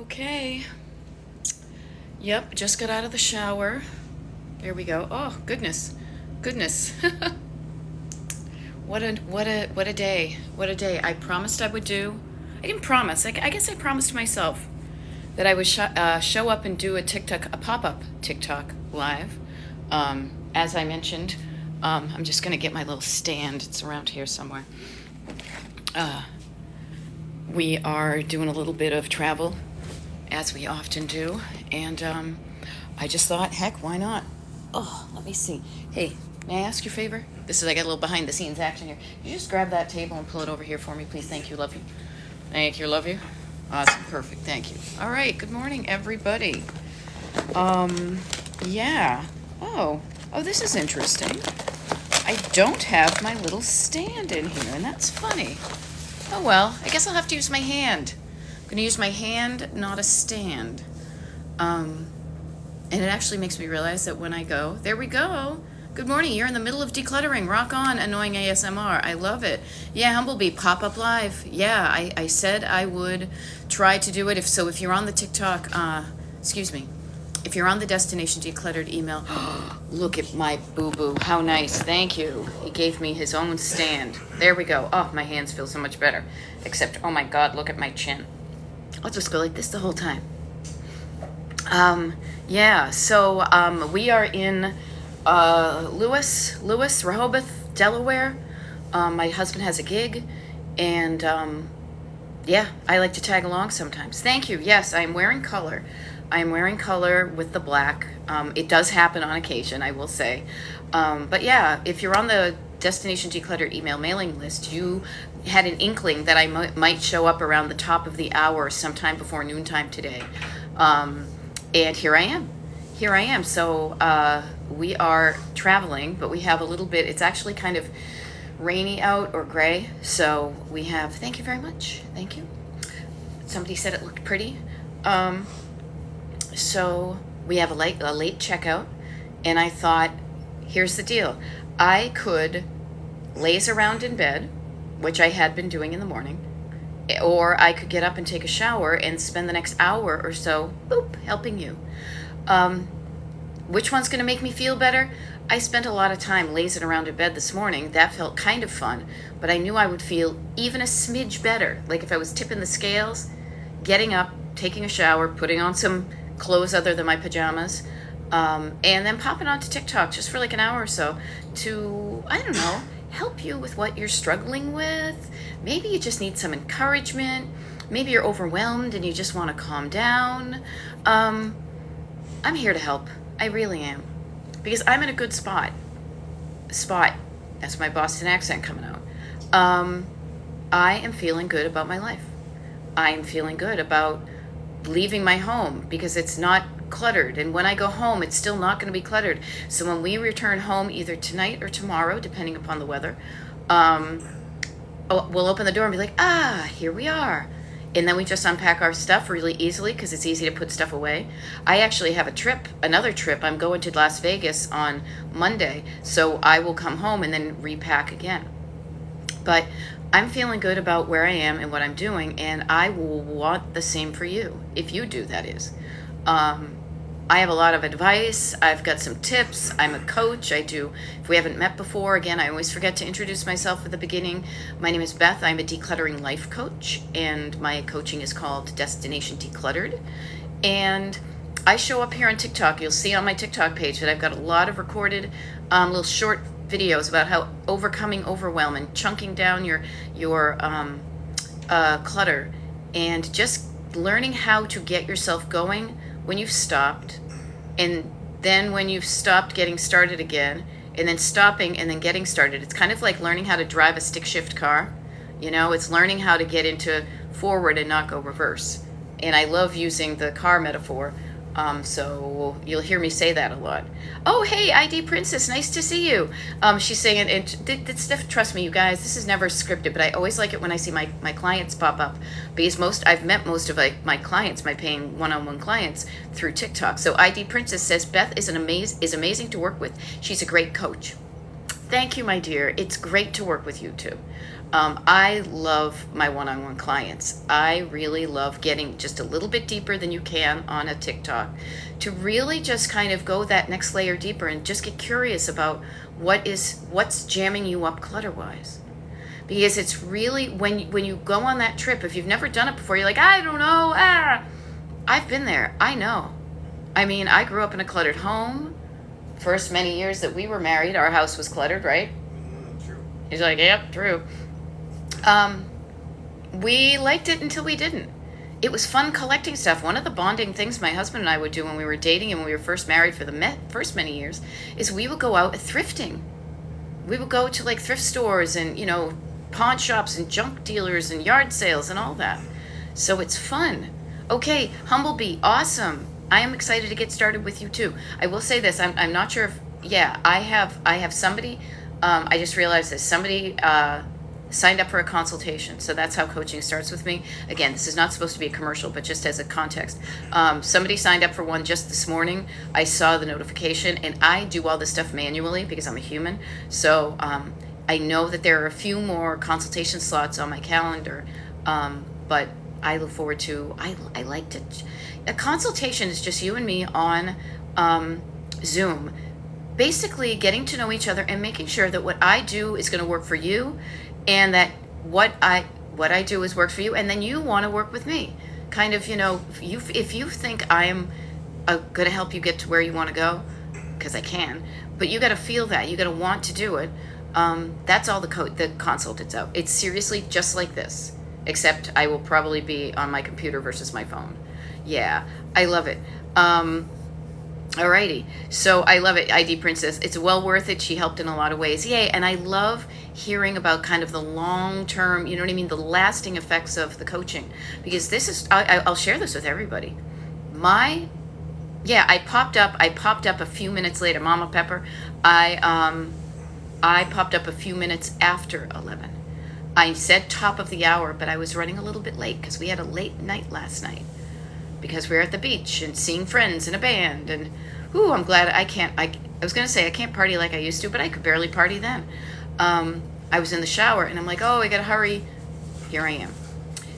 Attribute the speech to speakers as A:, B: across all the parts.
A: Okay. Yep, just got out of the shower. There we go. Oh, goodness. Goodness. What a day. What a day. I promised I would do. I didn't promise. I guess I promised myself that I would show up and do a pop-up TikTok live. As I mentioned, I'm just going to get my little stand. It's around here somewhere. We are doing a little bit of travel, as we often do, and I just thought, heck, why not? Oh, let me see. Hey, may I ask your favor? I got a little behind the scenes action here. You just grab that table and pull it over here for me, please. Thank you, love you. Thank you, love you. Awesome, perfect, thank you. All right, good morning, everybody. Yeah. Oh, this is interesting. I don't have my little stand in here, and that's funny. Oh well, I guess I'll have to use my hand. I'm gonna use my hand, not a stand. And it actually makes me realize that when I go, there we go. Good morning, you're in the middle of decluttering. Rock on, annoying ASMR. I love it. Yeah, Humblebee, pop up live. Yeah, I said I would try to do it. If you're on the TikTok, if you're on the Destination Decluttered email, look at my boo-boo. How nice. Thank you. He gave me his own stand. There we go. Oh, my hands feel so much better. Except, oh my God, look at my chin. I'll just go like this the whole time. We are in Lewis, Rehoboth, Delaware. My husband has a gig, and I like to tag along sometimes. Thank you. Yes, I'm wearing color. I'm wearing color with the black. It does happen on occasion, I will say. But yeah, if you're on the Destination Declutter email mailing list, you had an inkling that I might show up around the top of the hour sometime before noontime today. And here I am. So we are traveling, but we have a little bit, it's actually kind of rainy out or gray. So we have, thank you very much. Thank you. Somebody said it looked pretty. So we have a late checkout, and I thought, here's the deal. I could laze around in bed, which I had been doing in the morning, or I could get up and take a shower and spend the next hour or so, helping you. Which one's going to make me feel better? I spent a lot of time lazing around in bed this morning. That felt kind of fun, but I knew I would feel even a smidge better. Like if I was tipping the scales, getting up, taking a shower, putting on some clothes other than my pajamas, and then popping onto TikTok just for like an hour or so to, I don't know, help you with what you're struggling with. Maybe you just need some encouragement. Maybe you're overwhelmed and you just want to calm down. I'm here to help. I really am. Because I'm in a good spot. That's my Boston accent coming out. I am feeling good about my life. I am feeling good about leaving my home because it's not cluttered, and when I go home it's still not going to be cluttered. So when we return home either tonight or tomorrow, depending upon the weather, we'll open the door and be like, here we are, and then we just unpack our stuff really easily because it's easy to put stuff away. I actually have another trip. I'm going to Las Vegas on Monday, so I will come home and then repack again. But I'm feeling good about where I am and what I'm doing, and I will want the same for you, if you do, that is. I have a lot of advice. I've got some tips. I'm a coach. If we haven't met before, again, I always forget to introduce myself at the beginning. My name is Beth. I'm a decluttering life coach, and my coaching is called Destination Decluttered. And I show up here on TikTok. You'll see on my TikTok page that I've got a lot of recorded little short videos about how overcoming overwhelm and chunking down your clutter, and just learning how to get yourself going when you've stopped, and then when you've stopped, getting started again, and then stopping and then getting started. It's kind of like learning how to drive a stick shift car. It's learning how to get into forward and not go reverse. And I love using the car metaphor. So you'll hear me say that a lot. Oh, hey, ID Princess, nice to see you. She's saying, and stuff, trust me, you guys, this is never scripted, but I always like it when I see my clients pop up, because I've met most of my clients, my paying one-on-one clients, through TikTok. So ID Princess says, Beth is amazing to work with. She's a great coach. Thank you, my dear. It's great to work with you too. I love my one-on-one clients. I really love getting just a little bit deeper than you can on a TikTok to really just kind of go that next layer deeper and just get curious about what's jamming you up clutter-wise. Because it's really when you go on that trip, if you've never done it before, you're like, I don't know. I've been there. I know. I mean, I grew up in a cluttered home. First many years that we were married, our house was cluttered, right?
B: True.
A: He's like, yep, true. We liked it until we didn't. It was fun collecting stuff. One of the bonding things my husband and I would do when we were dating and when we were first married for the first many years is we would go out thrifting. We would go to like thrift stores and, pawn shops and junk dealers and yard sales and all that. So it's fun. Okay, Humblebee, awesome. I am excited to get started with you too. I will say this, I'm not sure if, I have somebody, I just realized this, somebody signed up for a consultation. So that's how coaching starts with me. Again, this is not supposed to be a commercial, but just as a context. Somebody signed up for one just this morning. I saw the notification, and I do all this stuff manually because I'm a human. So I know that there are a few more consultation slots on my calendar, but I look forward to, I liked it. A consultation is just you and me on Zoom, basically getting to know each other and making sure that what I do is going to work for you, and that what I do is work for you, and then you want to work with me. Kind of, if you think I am going to help you get to where you want to go, because I can, but you got to feel that, you got to want to do it. That's all the consult it's out. It's seriously just like this, except I will probably be on my computer versus my phone. Yeah, I love it. Alrighty, so I love it, ID Princess. It's well worth it. She helped in a lot of ways. Yay, and I love hearing about kind of the long-term, the lasting effects of the coaching. Because this is, I'll share this with everybody. I popped up a few minutes later, Mama Pepper. I popped up a few minutes after 11. I said top of the hour, but I was running a little bit late because we had a late night last night. Because we were at the beach and seeing friends and a band, and I'm glad I was going to say I can't party like I used to, but I could barely party then. I was in the shower and I'm like, I got to hurry. Here I am.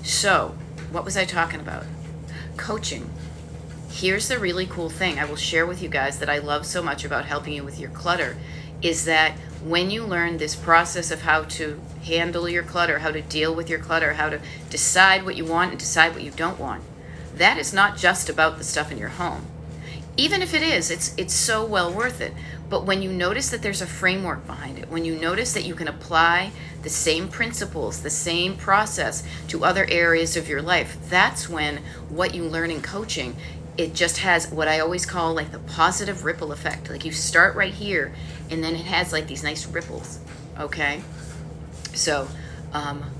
A: So what was I talking about? Coaching. Here's the really cool thing I will share with you guys that I love so much about helping you with your clutter is that when you learn this process of how to handle your clutter, how to deal with your clutter, how to decide what you want and decide what you don't want, that is not just about the stuff in your home. Even if it is, it's so well worth it. But when you notice that there's a framework behind it, when you notice that you can apply the same principles, the same process to other areas of your life, that's when what you learn in coaching, it just has what I always call like the positive ripple effect. Like you start right here and then it has like these nice ripples, okay? So,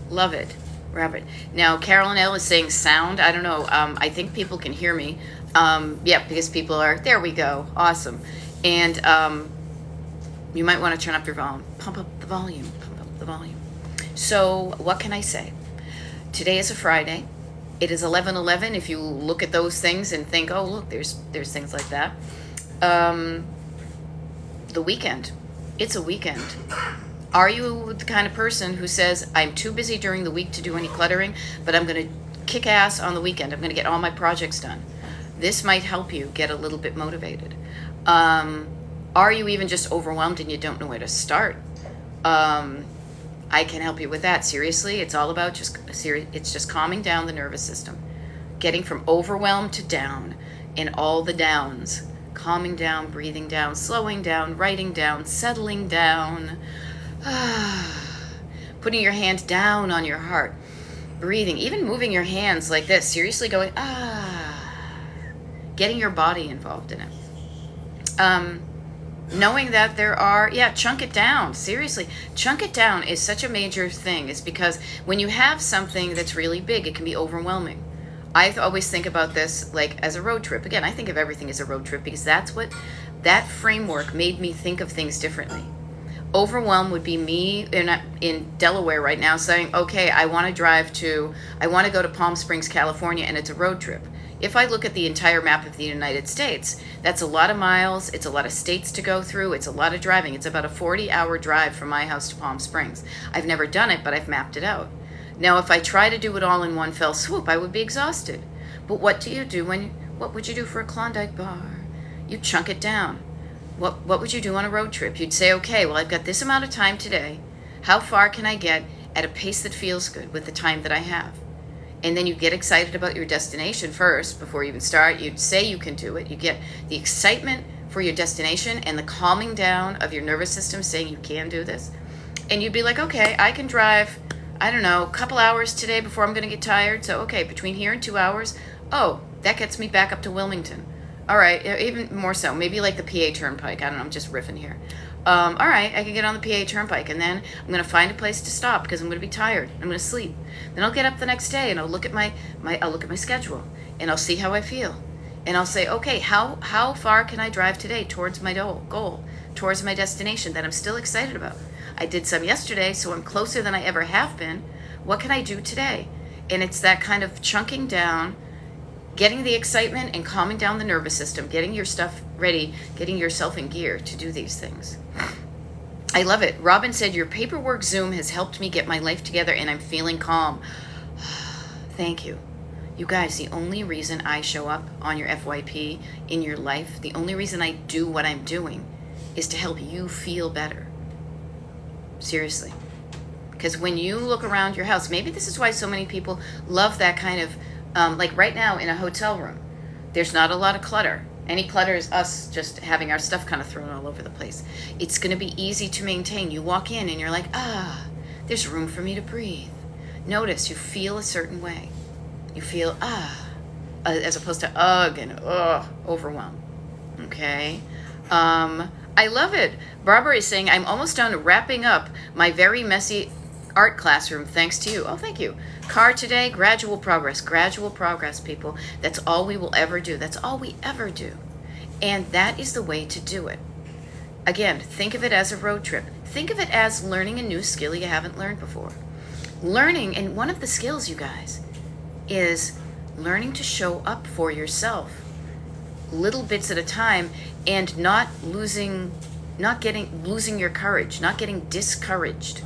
A: love it. Rabbit. Now, Carolyn L is saying sound. I don't know. I think people can hear me. Because people are, there we go. Awesome. And you might want to turn up your volume. Pump up the volume. So what can I say? Today is a Friday. It is 11:11. If you look at those things and think, oh, look, there's things like that. The weekend. It's a weekend. Are you the kind of person who says, I'm too busy during the week to do any cluttering, but I'm going to kick ass on the weekend. I'm going to get all my projects done. This might help you get a little bit motivated. Are you even just overwhelmed and you don't know where to start? I can help you with that. Seriously, it's all about it's just calming down the nervous system. Getting from overwhelmed to down in all the downs. Calming down, breathing down, slowing down, writing down, settling down. Putting your hand down on your heart, breathing, even moving your hands like this, seriously going, getting your body involved in it. Knowing that there are, chunk it down, seriously. Chunk it down is such a major thing. It's because when you have something that's really big, it can be overwhelming. I always think about this like as a road trip. Again, I think of everything as a road trip because that framework made me think of things differently. Overwhelm would be me in Delaware right now saying, okay, I want to go to Palm Springs, California, and it's a road trip. If I look at the entire map of the United States, that's a lot of miles. It's a lot of states to go through. It's a lot of driving. It's about a 40-hour drive from my house to Palm Springs. I've never done it, but I've mapped it out. Now, if I try to do it all in one fell swoop, I would be exhausted. But what do you do what would you do for a Klondike bar? You chunk it down. What would you do on a road trip? You'd say, okay, well, I've got this amount of time today. How far can I get at a pace that feels good with the time that I have? And then you get excited about your destination first before you even start. You'd say you can do it. You get the excitement for your destination and the calming down of your nervous system saying you can do this. And you'd be like, okay, I can drive, I don't know, a couple hours today before I'm going to get tired. So, okay, between here and 2 hours, oh, that gets me back up to Wilmington. All right, even more so, maybe like the PA Turnpike. I don't know, I'm just riffing here. All right, I can get on the PA Turnpike, and then I'm going to find a place to stop because I'm going to be tired. I'm going to sleep. Then I'll get up the next day and I'll look at my schedule and I'll see how I feel. And I'll say, okay, how far can I drive today towards my goal, towards my destination that I'm still excited about? I did some yesterday, so I'm closer than I ever have been. What can I do today? And it's that kind of chunking down, getting the excitement and calming down the nervous system, getting your stuff ready, getting yourself in gear to do these things. I love it. Robin said, your paperwork Zoom has helped me get my life together and I'm feeling calm. Thank you. You guys, the only reason I show up on your FYP in your life, the only reason I do what I'm doing is to help you feel better. Seriously. Because when you look around your house, maybe this is why so many people love that kind of, like right now in a hotel room, there's not a lot of clutter. Any clutter is us just having our stuff kind of thrown all over the place. It's going to be easy to maintain. You walk in and you're like, there's room for me to breathe. Notice you feel a certain way. You feel, as opposed to ugh and overwhelm. Okay? I love it. Barbara is saying, I'm almost done wrapping up my very messy art classroom thanks to you. Oh, thank you. Car today, gradual progress, people. That's all we will ever do. That's all we ever do. And that is the way to do it. Again, think of it as a road trip. Think of it as learning a new skill you haven't learned before. Learning, and one of the skills, you guys, is learning to show up for yourself little bits at a time and not losing your courage, not getting discouraged.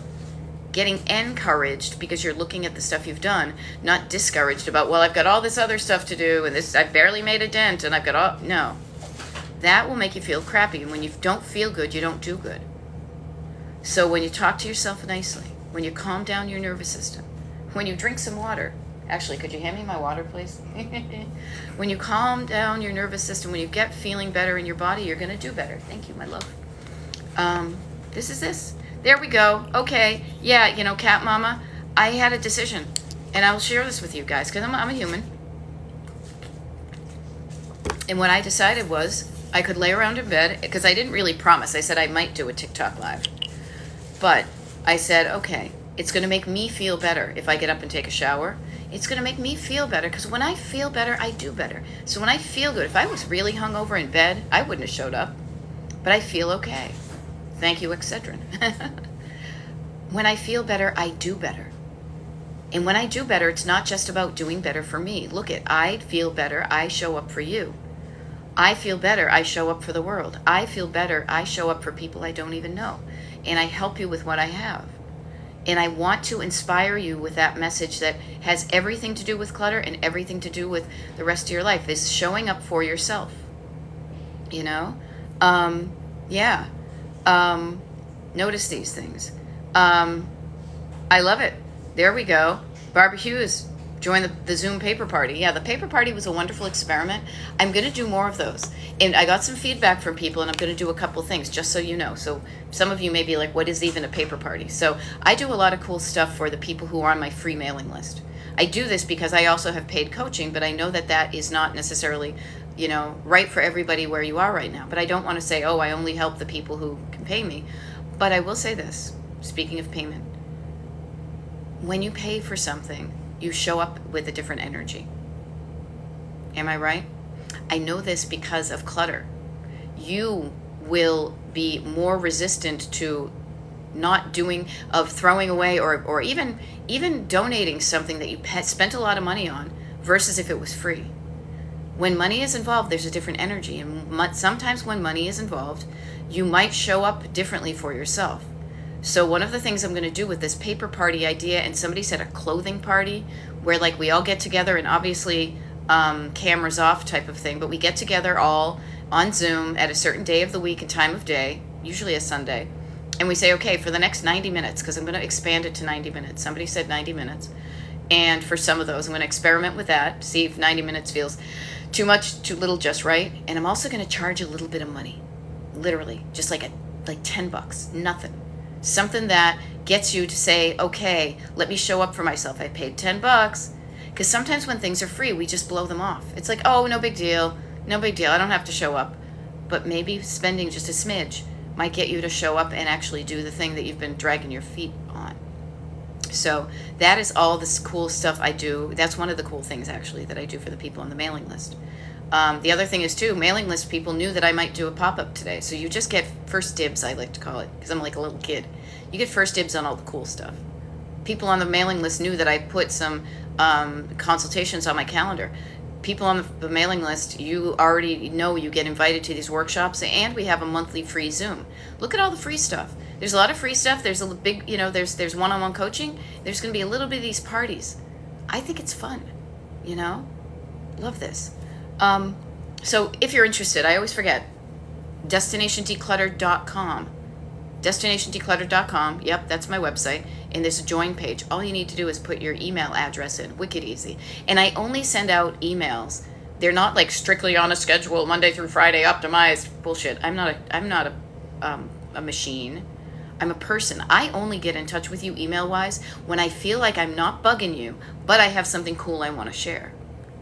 A: Getting encouraged because you're looking at the stuff you've done, not discouraged about, well, I've got all this other stuff to do and this, I barely made a dent and I've got all, no. That will make you feel crappy. And when you don't feel good, you don't do good. So when you talk to yourself nicely, when you calm down your nervous system, when you drink some water, actually, could you hand me my water, please? When you calm down your nervous system, when you get feeling better in your body, you're going to do better. Thank you, my love. This is this. There we go. Okay. Yeah, Cat Mama, I had a decision. And I will share this with you guys because I'm a human. And what I decided was I could lay around in bed because I didn't really promise. I said I might do a TikTok live. But I said, okay, it's going to make me feel better if I get up and take a shower. It's going to make me feel better because when I feel better, I do better. So when I feel good, if I was really hungover in bed, I wouldn't have showed up. But I feel okay. Thank you, Excedrin. When I feel better, I do better. And when I do better, it's not just about doing better for me. Look I feel better, I show up for you. I feel better, I show up for the world. I feel better, I show up for people I don't even know. And I help you with what I have. And I want to inspire you with that message that has everything to do with clutter and everything to do with the rest of your life, is showing up for yourself. Yeah. Notice these things. I love it. There we go. Barbara Hughes joined the Zoom paper party. Yeah, the paper party was a wonderful experiment. I'm going to do more of those. And I got some feedback from people, and I'm going to do a couple things, just so you know. So some of you may be like, what is even a paper party? So I do a lot of cool stuff for the people who are on my free mailing list. I do this because I also have paid coaching, but I know that is not necessarily, right for everybody where you are right now. But I don't want to say, I only help the people who can pay me. But I will say this, speaking of payment, when you pay for something, you show up with a different energy. Am I right? I know this because of clutter. You will be more resistant to not doing, of throwing away or even donating something that you spent a lot of money on versus if it was free. When money is involved, there's a different energy. And sometimes when money is involved, you might show up differently for yourself. So one of the things I'm going to do with this paper party idea, and somebody said a clothing party, where like we all get together, and obviously cameras off type of thing, but we get together all on Zoom at a certain day of the week and time of day, usually a Sunday, and we say, okay, for the next 90 minutes, because I'm going to expand it to 90 minutes. Somebody said 90 minutes. And for some of those, I'm going to experiment with that, see if 90 minutes feels too much, too little, just right. And I'm also going to charge a little bit of money, literally, just like $10, nothing. Something that gets you to say, okay, let me show up for myself. I paid $10. Because sometimes when things are free, we just blow them off. It's like, oh, no big deal. No big deal. I don't have to show up. But maybe spending just a smidge might get you to show up and actually do the thing that you've been dragging your feet on. So that is all this cool stuff I do. That's one of the cool things, actually, that I do for the people on the mailing list. The other thing is, too, mailing list people knew that I might do a pop-up today. So you just get first dibs, I like to call it, because I'm like a little kid. You get first dibs on all the cool stuff. People on the mailing list knew that I put some consultations on my calendar. People on the mailing list, you already know you get invited to these workshops, and we have a monthly free Zoom. Look at all the free stuff. There's a lot of free stuff. There's a big, there's one-on-one coaching. There's going to be a little bit of these parties. I think it's fun, Love this. So if you're interested, I always forget, destinationdecluttered.com. destinationdecluttered.com. Yep, that's my website. And there's a join page. All you need to do is put your email address in. Wicked easy. And I only send out emails. They're not like strictly on a schedule, Monday through Friday, optimized. Bullshit. I'm not a machine. I'm a person. I only get in touch with you email-wise when I feel like I'm not bugging you, but I have something cool I want to share.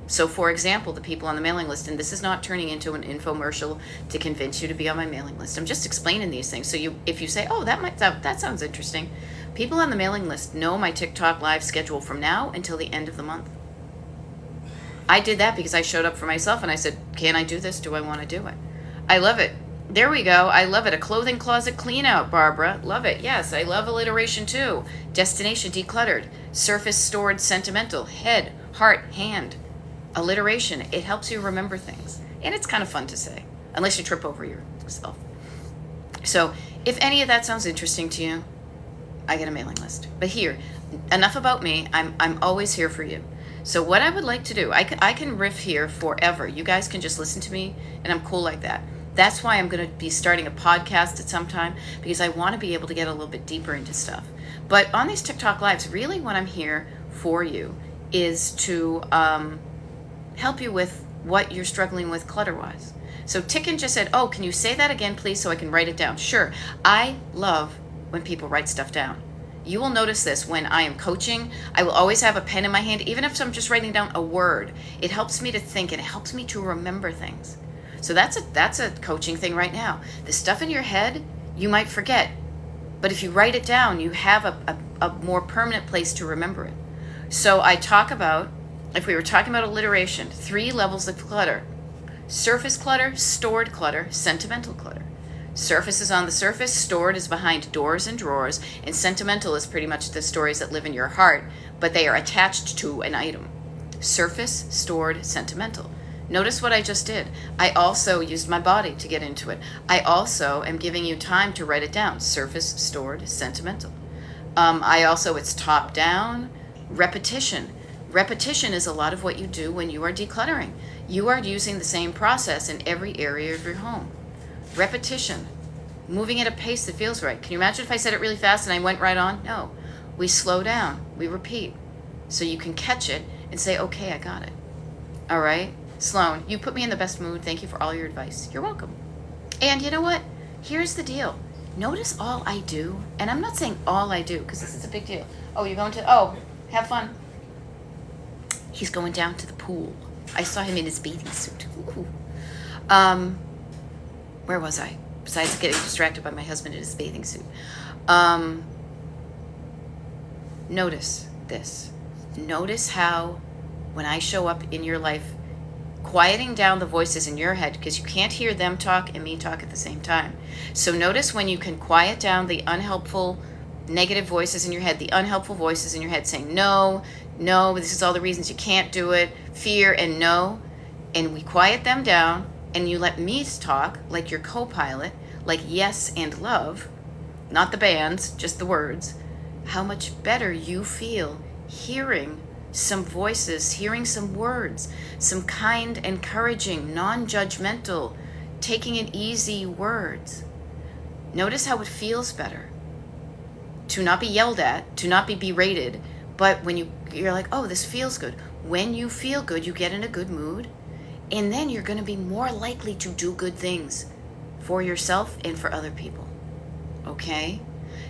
A: So, for example, the people on the mailing list, and this is not turning into an infomercial to convince you to be on my mailing list. I'm just explaining these things. So if you say, oh, that sounds interesting, people on the mailing list know my TikTok live schedule from now until the end of the month. I did that because I showed up for myself and I said, can I do this? Do I want to do it? I love it. There we go. I love it. A clothing closet clean out, Barbara. Love it. Yes, I love alliteration too. Destination decluttered. Surface stored sentimental. Head, heart, hand. Alliteration. It helps you remember things. And it's kind of fun to say, unless you trip over yourself. So if any of that sounds interesting to you, I get a mailing list. But here, enough about me. I'm always here for you. So what I would like to do, I can riff here forever. You guys can just listen to me, and I'm cool like that. That's why I'm going to be starting a podcast at some time, because I want to be able to get a little bit deeper into stuff. But on these TikTok lives, really what I'm here for you is to help you with what you're struggling with clutter-wise. So Ticken just said, oh, can you say that again, please, so I can write it down? Sure. I love when people write stuff down. You will notice this when I am coaching. I will always have a pen in my hand, even if I'm just writing down a word. It helps me to think, and it helps me to remember things. So that's a coaching thing right now. The stuff in your head, you might forget. But if you write it down, you have a more permanent place to remember it. So I talk about, if we were talking about alliteration, 3 levels of clutter. Surface clutter, stored clutter, sentimental clutter. Surface is on the surface, stored is behind doors and drawers, and sentimental is pretty much the stories that live in your heart, but they are attached to an item. Surface, stored, sentimental. Notice what I just did. I also used my body to get into it. I also am giving you time to write it down. Surface, stored, sentimental. It's top down, repetition. Repetition is a lot of what you do when you are decluttering. You are using the same process in every area of your home. Repetition, moving at a pace that feels right. Can you imagine if I said it really fast and I went right on? No. We slow down. We repeat. So you can catch it and say, okay, I got it. All right? Sloan, you put me in the best mood. Thank you for all your advice. You're welcome. And you know what? Here's the deal. Notice all I do. And I'm not saying all I do, because this is a big deal. Oh, you're going to, have fun. He's going down to the pool. I saw him in his bathing suit. Ooh. Where was I? Besides getting distracted by my husband in his bathing suit. Notice this. Notice how when I show up in your life, quieting down the voices in your head, because you can't hear them talk and me talk at the same time. So notice when you can quiet down the unhelpful, negative voices in your head, the unhelpful voices in your head saying, no, this is all the reasons you can't do it, fear and no. and we quiet them down, and you let me talk like your co-pilot, like yes and love, not the bands, just the words, how much better you feel hearing some voices, hearing some words, some kind, encouraging, non-judgmental, taking it easy words. Notice how it feels better to not be yelled at, to not be berated, but when you're like, oh, this feels good. When you feel good, you get in a good mood, and then you're going to be more likely to do good things for yourself and for other people. Okay?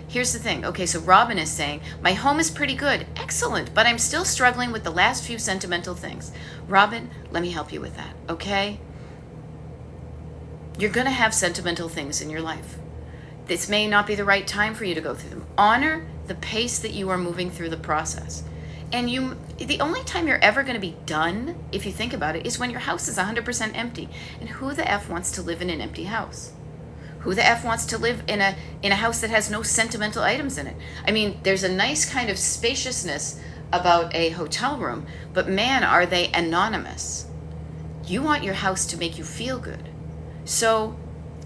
A: Here's the thing. Okay, so Robin is saying, my home is pretty good. Excellent, but I'm still struggling with the last few sentimental things. Robin, let me help you with that, okay? You're going to have sentimental things in your life. This may not be the right time for you to go through them. Honor the pace that you are moving through the process. And the only time you're ever going to be done, if you think about it, is when your house is 100% empty. And who the F wants to live in an empty house? Who the F wants to live in a house that has no sentimental items in it? I mean, there's a nice kind of spaciousness about a hotel room, but man, are they anonymous. You want your house to make you feel good. So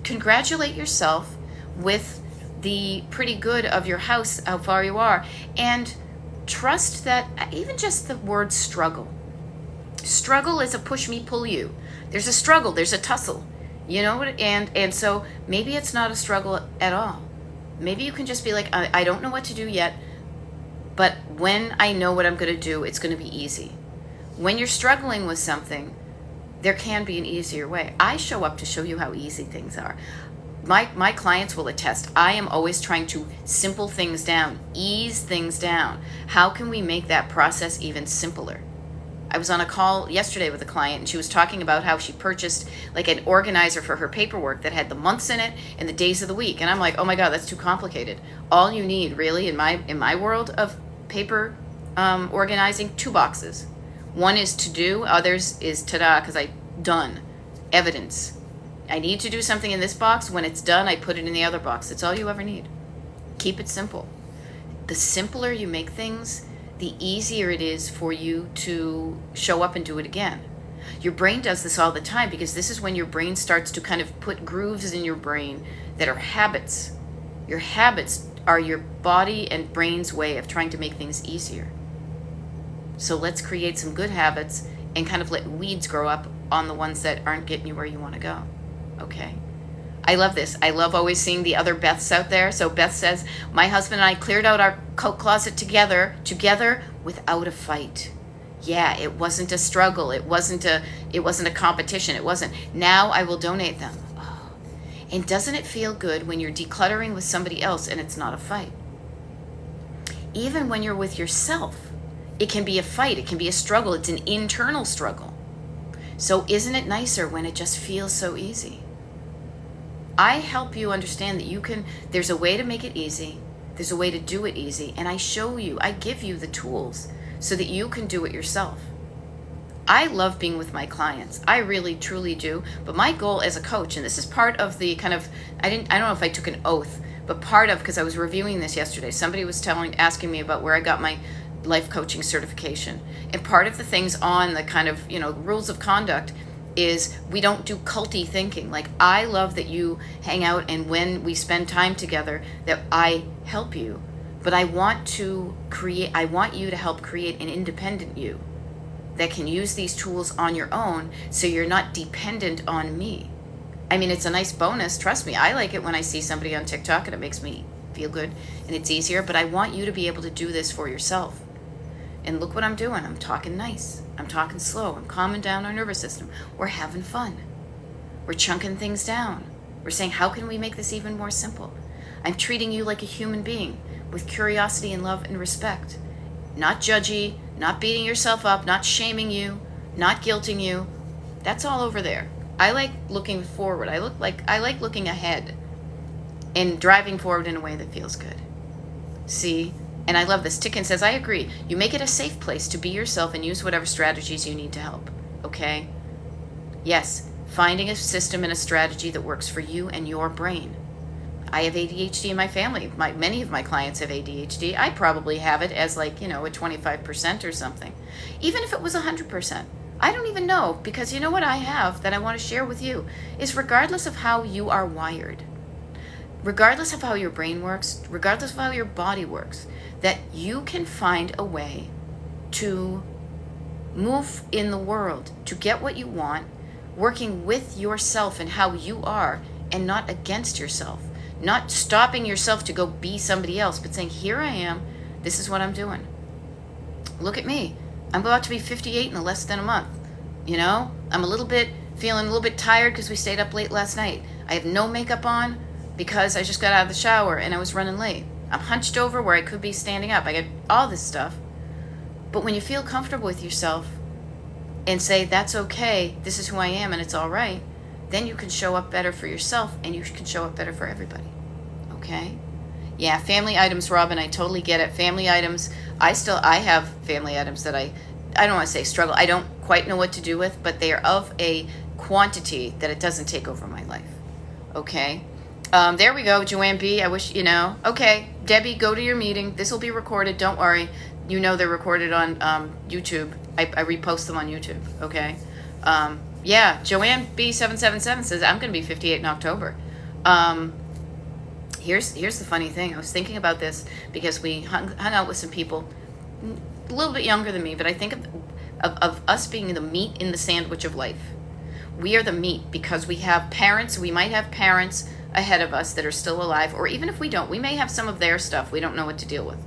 A: congratulate yourself with the pretty good of your house, how far you are, and trust that even just the word struggle. Struggle is a push me, pull you. There's a struggle, there's a tussle. You know what? And so maybe it's not a struggle at all. Maybe you can just be like, I don't know what to do yet, but when I know what I'm going to do, it's going to be easy. When you're struggling with something, there can be an easier way. I show up to show you how easy things are. My clients will attest. I am always trying to simple things down, ease things down. How can we make that process even simpler? I was on a call yesterday with a client, and she was talking about how she purchased like an organizer for her paperwork that had the months in it and the days of the week. And I'm like, oh my God, that's too complicated. All you need really in my world of paper organizing, 2 boxes. One is to do, others is ta-da, because I done. Evidence. I need to do something in this box. When it's done, I put it in the other box. That's all you ever need. Keep it simple. The simpler you make things, the easier it is for you to show up and do it again. Your brain does this all the time because this is when your brain starts to kind of put grooves in your brain that are habits. Your habits are your body and brain's way of trying to make things easier. So let's create some good habits and kind of let weeds grow up on the ones that aren't getting you where you want to go. Okay? I love this. I love always seeing the other Beths out there. So Beth says, my husband and I cleared out our coat closet together without a fight. Yeah, it wasn't a struggle. It wasn't a competition. It wasn't. Now I will donate them. Oh. And doesn't it feel good when you're decluttering with somebody else and it's not a fight? Even when you're with yourself, it can be a fight. It can be a struggle. It's an internal struggle. So isn't it nicer when it just feels so easy? I help you understand that there's a way to make it easy, there's a way to do it easy, and I give you the tools so that you can do it yourself. I love being with my clients. I really, truly do. But my goal as a coach, and this is part of the kind of, I don't know if I took an oath, but part of, because I was reviewing this yesterday, somebody was asking me about where I got my life coaching certification. And part of the things on the kind of, rules of conduct is we don't do culty thinking. Like, I love that you hang out and when we spend time together that I help you, but I want you to help create an independent you that can use these tools on your own so you're not dependent on me. I mean, it's a nice bonus, trust me. I like it when I see somebody on TikTok and it makes me feel good and it's easier, but I want you to be able to do this for yourself. And look what I'm doing. I'm talking nice. I'm talking slow. I'm calming down our nervous system. We're having fun. We're chunking things down. We're saying, how can we make this even more simple? I'm treating you like a human being with curiosity and love and respect. Not judgy, not beating yourself up, not shaming you, not guilting you. That's all over there. I like looking forward. I like looking ahead and driving forward in a way that feels good. See? And I love this. Ticken says, I agree. You make it a safe place to be yourself and use whatever strategies you need to help. Okay? Yes, finding a system and a strategy that works for you and your brain. I have ADHD in my family. Many of my clients have ADHD. I probably have it as a 25% or something. Even if it was 100%, I don't even know, because you know what I have that I want to share with you is regardless of how you are wired, regardless of how your brain works, regardless of how your body works, that you can find a way to move in the world, to get what you want, working with yourself and how you are, and not against yourself, not stopping yourself to go be somebody else, but saying, here I am, this is what I'm doing. Look at me. I'm about to be 58 in less than a month. You know, I'm feeling a little bit tired because we stayed up late last night. I have no makeup on because I just got out of the shower and I was running late. I'm hunched over where I could be standing up. I got all this stuff. But when you feel comfortable with yourself and say, that's okay, this is who I am and it's all right, then you can show up better for yourself and you can show up better for everybody. Okay? Yeah, family items, Robin, I totally get it. Family items, I have family items that I don't want to say struggle. I don't quite know what to do with, but they are of a quantity that it doesn't take over my life. Okay? There we go, Joanne B. I wish, Okay, Debbie, go to your meeting. This will be recorded. Don't worry. You know they're recorded on YouTube. I repost them on YouTube. Okay? Yeah, Joanne B777 says, I'm going to be 58 in October. Here's the funny thing. I was thinking about this because we hung out with some people a little bit younger than me, but I think of us being the meat in the sandwich of life. We are the meat because we have parents. We might have parents ahead of us that are still alive, or even if we don't, we may have some of their stuff we don't know what to deal with.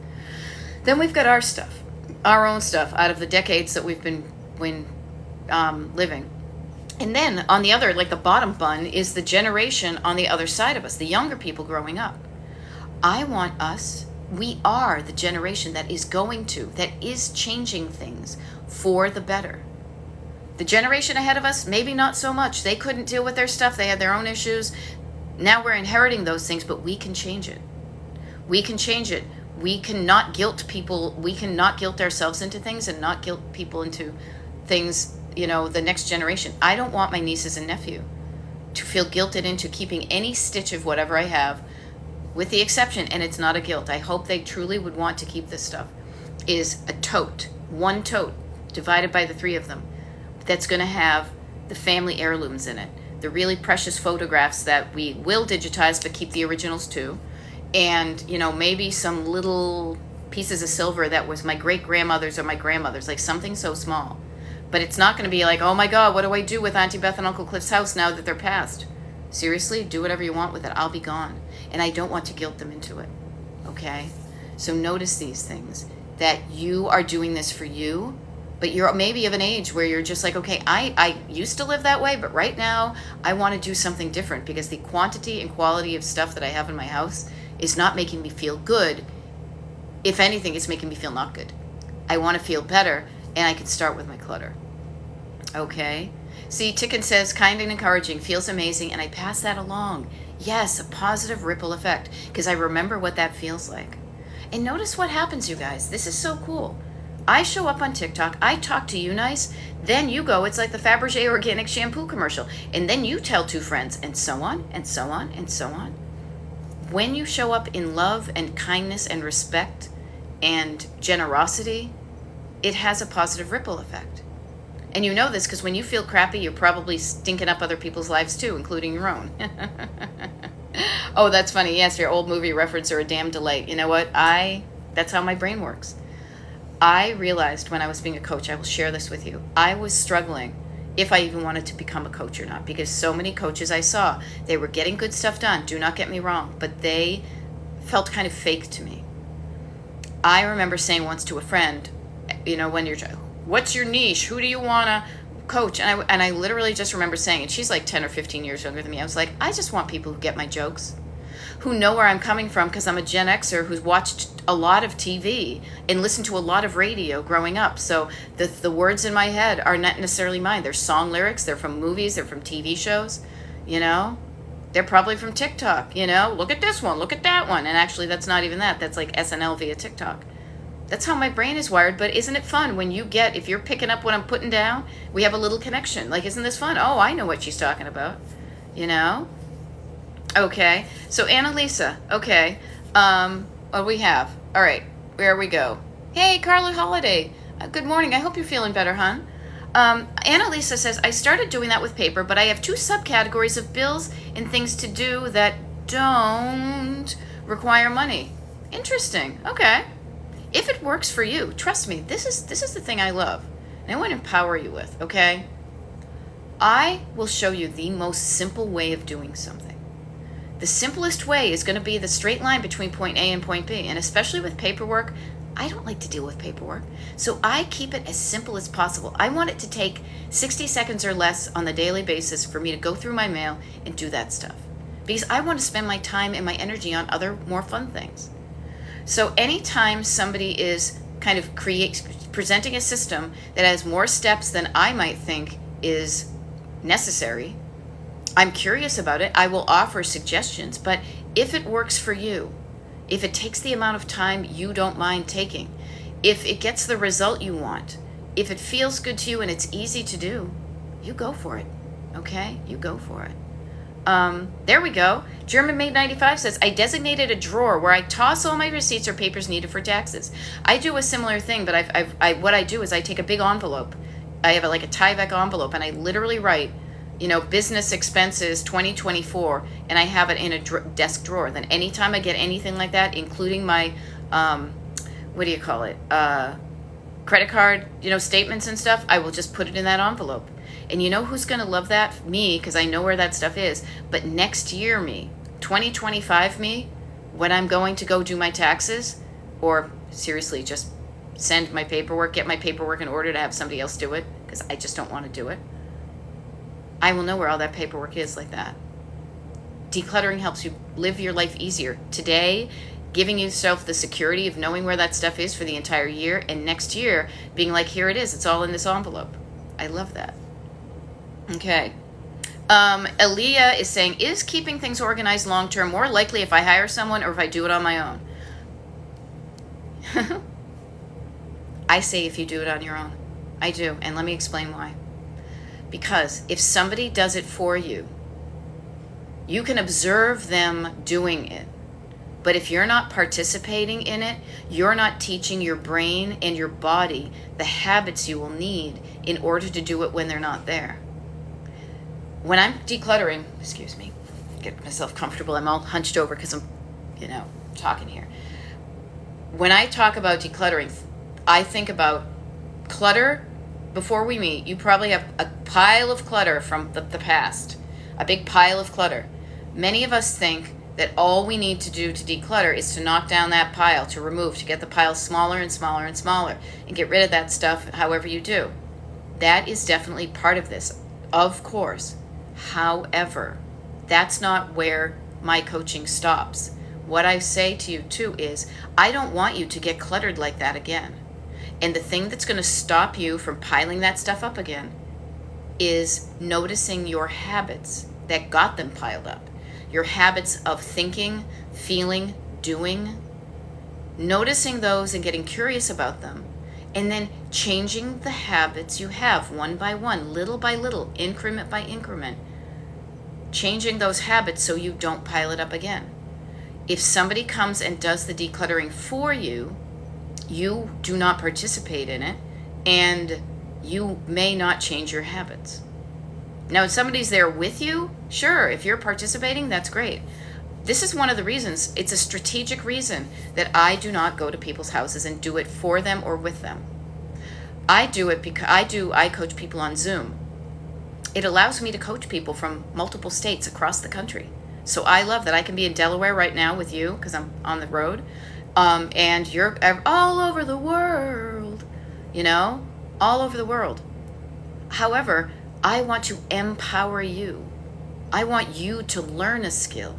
A: Then we've got our stuff, our own stuff out of the decades that we've been living. And then on the other, like the bottom bun, is the generation on the other side of us, the younger people growing up. We are the generation that is changing things for the better. The generation ahead of us, maybe not so much. They couldn't deal with their stuff. They had their own issues. Now we're inheriting those things, but we can change it. We can change it. We cannot guilt people. We cannot guilt ourselves into things and not guilt people into things, the next generation. I don't want my nieces and nephew to feel guilted into keeping any stitch of whatever I have, with the exception, and it's not a guilt, I hope they truly would want to keep this stuff, is a tote, one tote, divided by the three of them, that's going to have the family heirlooms in it, the really precious photographs that we will digitize but keep the originals too, and maybe some little pieces of silver that was my great-grandmother's or my grandmother's, like something so small. But it's not going to be like, oh my God, what do I do with Auntie Beth and Uncle Cliff's house now that they're passed? Seriously, do whatever you want with it. I'll be gone. And I don't want to guilt them into it. Okay? So notice these things, that you are doing this for you, but you're maybe of an age where you're just like, okay, I used to live that way, but right now I want to do something different because the quantity and quality of stuff that I have in my house is not making me feel good. If anything, it's making me feel not good. I want to feel better, and I can start with my clutter. Okay? See, Ticken says, kind and encouraging, feels amazing, and I pass that along. Yes, a positive ripple effect, because I remember what that feels like. And notice what happens, you guys. This is so cool. I show up on TikTok, I talk to you nice, then you go, it's like the Fabergé organic shampoo commercial, and then you tell two friends, and so on, and so on, and so on. When you show up in love and kindness and respect and generosity, it has a positive ripple effect. And you know this because when you feel crappy, you're probably stinking up other people's lives too, including your own. Oh, that's funny. Yes, your old movie reference are a damn delight. You know what? That's how my brain works. I realized when I was being a coach, I will share this with you, I was struggling if I even wanted to become a coach or not, because so many coaches I saw, they were getting good stuff done, do not get me wrong, but they felt kind of fake to me. I remember saying once to a friend, when you're, what's your niche? Who do you want to coach? And I literally just remember saying, and she's like 10 or 15 years younger than me, I was like, I just want people who get my jokes, who know where I'm coming from because I'm a Gen Xer who's watched a lot of TV and listened to a lot of radio growing up. So the words in my head are not necessarily mine. They're song lyrics. They're from movies. They're from TV shows. They're probably from TikTok. Look at this one. Look at that one. And actually, that's not even that. That's like SNL via TikTok. That's how my brain is wired. But isn't it fun when if you're picking up what I'm putting down, we have a little connection. Like, isn't this fun? Oh, I know what she's talking about. Okay. So Annalisa. Okay. What do we have? All right. Where we go? Hey, Carla Holiday. Good morning. I hope you're feeling better, hon. Annalisa says, I started doing that with paper, but I have 2 subcategories of bills and things to do that don't require money. Interesting. Okay. If it works for you, trust me, this is the thing I love. And I want to empower you with, okay? I will show you the most simple way of doing something. The simplest way is going to be the straight line between point A and point B. And especially with paperwork, I don't like to deal with paperwork. So I keep it as simple as possible. I want it to take 60 seconds or less on the daily basis for me to go through my mail and do that stuff. Because I want to spend my time and my energy on other more fun things. So anytime somebody is kind of presenting a system that has more steps than I might think is necessary, I'm curious about it. I will offer suggestions, but if it works for you, if it takes the amount of time you don't mind taking, if it gets the result you want, if it feels good to you and it's easy to do, you go for it. Okay? You go for it. There we go. German Maid 95 says, I designated a drawer where I toss all my receipts or papers needed for taxes. I do a similar thing, but what I do is I take a big envelope. I have like a Tyvek envelope, and I literally write, business expenses 2024, and I have it in a desk drawer. Then anytime I get anything like that, including my, credit card, statements and stuff, I will just put it in that envelope. And you know who's going to love that? Me, because I know where that stuff is. But next year me, 2025 me, when I'm going to go do my taxes, or seriously, just send my paperwork, get my paperwork in order to have somebody else do it, because I just don't want to do it, I will know where all that paperwork is like that. Decluttering helps you live your life easier. Today, giving yourself the security of knowing where that stuff is for the entire year, and next year being like, here it is, it's all in this envelope. I love that. Okay. Aaliyah is saying, is keeping things organized long-term more likely if I hire someone or if I do it on my own? I say if you do it on your own. I do, and let me explain why. Because if somebody does it for you, you can observe them doing it. But if you're not participating in it, you're not teaching your brain and your body the habits you will need in order to do it when they're not there. When I'm decluttering, excuse me, get myself comfortable. I'm all hunched over because I'm, talking here. When I talk about decluttering, I think about clutter. Before we meet, you probably have a pile of clutter from the past, a big pile of clutter. Many of us think that all we need to do to declutter is to knock down that pile, to remove, to get the pile smaller and smaller and smaller, and get rid of that stuff however you do. That is definitely part of this, of course. However, that's not where my coaching stops. What I say to you too is, I don't want you to get cluttered like that again. And the thing that's going to stop you from piling that stuff up again is noticing your habits that got them piled up. Your habits of thinking, feeling, doing. Noticing those and getting curious about them. And then changing the habits you have one by one, little by little, increment by increment. Changing those habits so you don't pile it up again. If somebody comes and does the decluttering for you, you do not participate in it, and you may not change your habits. Now, if somebody's there with you, sure, if you're participating, that's great. This is one of the reasons, it's a strategic reason that I do not go to people's houses and do it for them or with them. I do it because I coach people on Zoom. It allows me to coach people from multiple states across the country. So I love that I can be in Delaware right now with you because I'm on the road. And you're all over the world, all over the world. However, I want to empower you. I want you to learn a skill.